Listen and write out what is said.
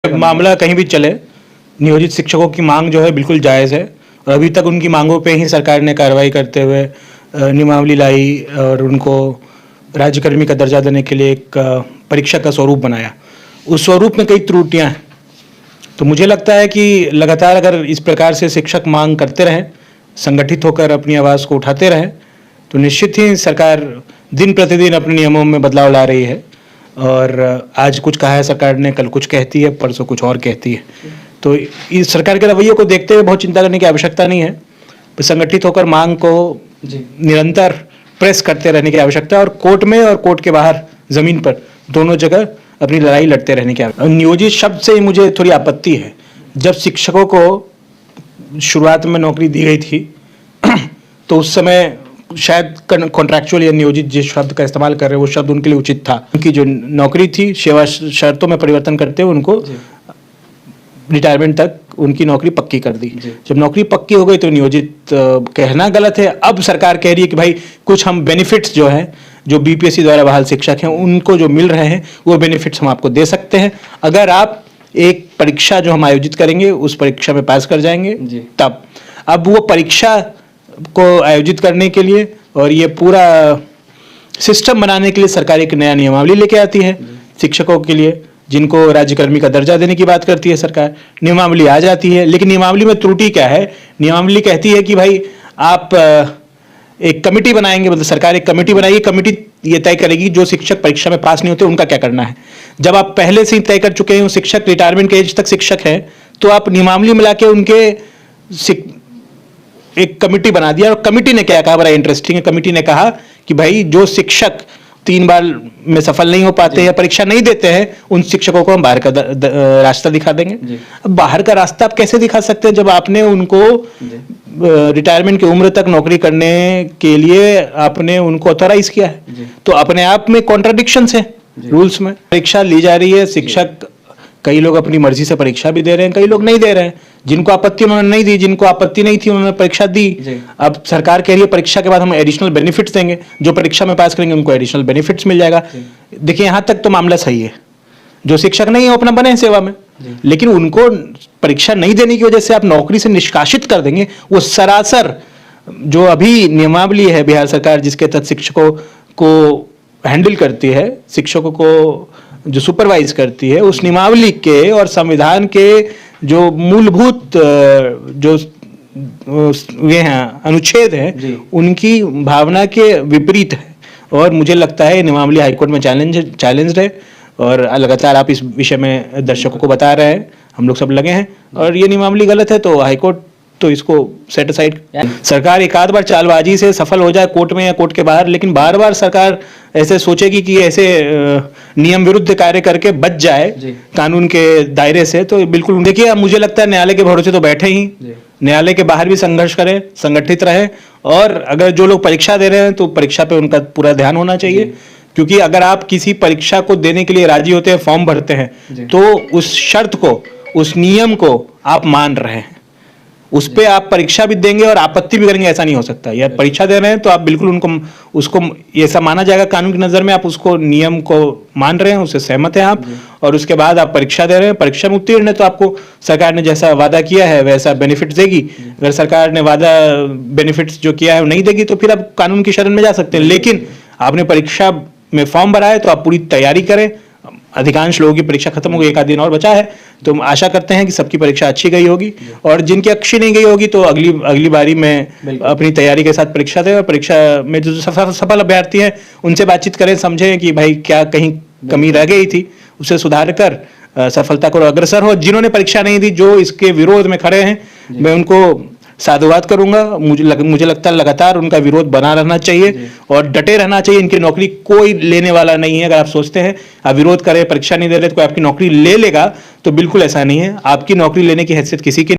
मामला कहीं भी चले, नियोजित शिक्षकों की मांग जो है बिल्कुल जायज़ है और अभी तक उनकी मांगों पे ही सरकार ने कार्रवाई करते हुए नियमावली लाई और उनको राज्यकर्मी का दर्जा देने के लिए एक परीक्षा का स्वरूप बनाया। उस स्वरूप में कई त्रुटियां हैं, तो मुझे लगता है कि लगातार अगर इस प्रकार से शिक्षक मांग करते रहें, संगठित होकर अपनी आवाज़ को उठाते रहें, तो निश्चित ही सरकार दिन प्रतिदिन अपने नियमों में बदलाव ला रही है और आज कुछ कहा है सरकार ने, कल कुछ कहती है, परसों कुछ और कहती है। तो इस सरकार के रवैये को देखते हुए बहुत चिंता करने की आवश्यकता नहीं है। संगठित होकर मांग को निरंतर प्रेस करते रहने की आवश्यकता है और कोर्ट में और कोर्ट के बाहर ज़मीन पर दोनों जगह अपनी लड़ाई लड़ते रहने की आवश्यकता है। नियोजित शब्द से ही मुझे थोड़ी आपत्ति है। जब शिक्षकों को शुरुआत में नौकरी दी गई थी तो उस समय शायद कॉन्ट्रैक्चुअल या नियोजित जिस शब्द का इस्तेमाल कर रहे हैं वो शब्द उनके लिए उचित था। उनकी जो नौकरी थी सेवा शर्तों में परिवर्तन करते हुए उनको रिटायरमेंट तक उनकी नौकरी पक्की कर दी। जब नौकरी पक्की हो गई तो नियोजित कहना गलत है। अब सरकार कह रही है कि भाई कुछ हम बेनिफिट्स जो हैं, जो बीपीएससी द्वारा बहाल शिक्षक हैं उनको जो मिल रहे हैं वो बेनिफिट्स हम आपको दे सकते हैं अगर आप एक परीक्षा जो हम आयोजित करेंगे उस परीक्षा में पास कर जाएंगे तब। अब वो परीक्षा को आयोजित करने के लिए और ये पूरा सिस्टम बनाने के लिए सरकार एक नया नियमावली लेके आती है शिक्षकों के लिए, जिनको राज्यकर्मी का दर्जा देने की बात करती है सरकार। नियमावली आ जाती है, लेकिन नियमावली में त्रुटि क्या है? नियमावली कहती है कि भाई आप एक कमेटी बनाएंगे, मतलब सरकार एक कमेटी बनाएगी, कमेटी ये तय करेगी जो शिक्षक परीक्षा में पास नहीं होते उनका क्या करना है। जब आप पहले से ही तय कर चुके हैं शिक्षक रिटायरमेंट के एज तक शिक्षक हैं, तो आप नियमावली मिला के उनके एक कमेटी बना दिया। और कमेटी ने क्या कहा, बड़ा इंटरेस्टिंग है, कमेटी ने कहा कि भाई जो शिक्षक 3 बार में सफल नहीं हो पाते या परीक्षा नहीं देते हैं उन शिक्षकों को हम बाहर का रास्ता दिखा देंगे। अब बाहर का रास्ता आप कैसे दिखा सकते हैं जब आपने उनको रिटायरमेंट की उम्र तक नौकरी करने के लिए आपने उनको ऑथोराइज किया है। तो अपने आप में कॉन्ट्राडिक्शंस है रूल्स में। परीक्षा ली जा रही है, शिक्षक कई लोग अपनी मर्जी से परीक्षा भी दे रहे हैं, कई लोग नहीं दे रहे हैं। जिनको आपत्ति उन्होंने नहीं दी, जिनको आपत्ति नहीं थी उन्होंने परीक्षा दी। अब सरकार कह रही है परीक्षा के बाद हम एडिशनल बेनिफिट्स देंगे, जो परीक्षा में पास करेंगे उनको एडिशनल बेनिफिट्स मिल जाएगा। देखिए यहाँ तक तो मामला सही है, जो शिक्षक नहीं है वो अपना बने हैं सेवा में, लेकिन उनको परीक्षा नहीं देने की वजह से आप नौकरी से निष्कासित कर देंगे। वो सरासर जो अभी नियमावली है बिहार सरकार जिसके तहत शिक्षकों को हैंडल करती है, शिक्षकों को जो सुपरवाइज करती है, उस नियमावली के और संविधान के जो मूलभूत जो ये हैं अनुच्छेद हैं उनकी भावना के विपरीत है। और मुझे लगता है नियमावली हाईकोर्ट में चैलेंज है और लगातार आप इस विषय में दर्शकों को बता रहे हैं, हम लोग सब लगे हैं। और ये नियमावली गलत है तो हाईकोर्ट तो इसको सेट असाइड। सरकार एक आध बार चालबाजी से सफल हो जाए कोर्ट में या कोर्ट के बाहर, लेकिन बार बार सरकार ऐसे सोचेगी कि ऐसे नियम विरुद्ध कार्य करके बच जाए कानून के दायरे से, तो बिल्कुल देखिए अब मुझे लगता है न्यायालय के भरोसे तो बैठे ही, न्यायालय के बाहर भी संघर्ष करें, संगठित रहे। और अगर जो लोग परीक्षा दे रहे हैं तो परीक्षा पे उनका पूरा ध्यान होना चाहिए, क्योंकि अगर आप किसी परीक्षा को देने के लिए राजी होते हैं, फॉर्म भरते हैं, तो उस शर्त को, उस नियम को आप मान रहे हैं, उस पे आप परीक्षा भी देंगे और आपत्ति भी करेंगे, ऐसा नहीं हो सकता। या परीक्षा दे रहे हैं तो आप बिल्कुल उनको उसको ऐसा माना जाएगा कानून की नज़र में, आप उसको नियम को मान रहे हैं, उससे सहमत हैं आप, और उसके बाद आप परीक्षा दे रहे हैं, परीक्षा में उत्तीर्ण है तो आपको सरकार ने जैसा वादा किया है वैसा बेनिफिट देगी। अगर सरकार ने वादा बेनिफिट्स जो किया है वो नहीं देगी तो फिर आप कानून की शरण में जा सकते हैं। लेकिन आपने परीक्षा में फॉर्म भरा है तो आप पूरी तैयारी करें। अधिकांश लोगों की परीक्षा खत्म हो गई, 1 आध दिन और बचा है, तो हम आशा करते हैं कि सबकी परीक्षा अच्छी गई होगी और जिनकी अच्छी नहीं गई होगी तो अगली बारी में अपनी तैयारी के साथ परीक्षा दें और परीक्षा में जो सफल अभ्यर्थी हैं उनसे बातचीत करें, समझें कि भाई क्या कहीं कमी रह गई थी, उसे सुधार कर सफलता को अग्रसर हो। जिन्होंने परीक्षा नहीं दी, जो इसके विरोध में खड़े हैं, मैं उनको साधुवाद करूंगा। मुझे लगता है लगातार उनका विरोध बना रहना चाहिए और डटे रहना चाहिए। इनकी नौकरी कोई लेने वाला नहीं है। अगर आप सोचते हैं आप विरोध करें, परीक्षा नहीं दे रहे तो कोई आपकी नौकरी ले लेगा, तो बिल्कुल ऐसा नहीं है। आपकी नौकरी लेने की हैसियत किसी की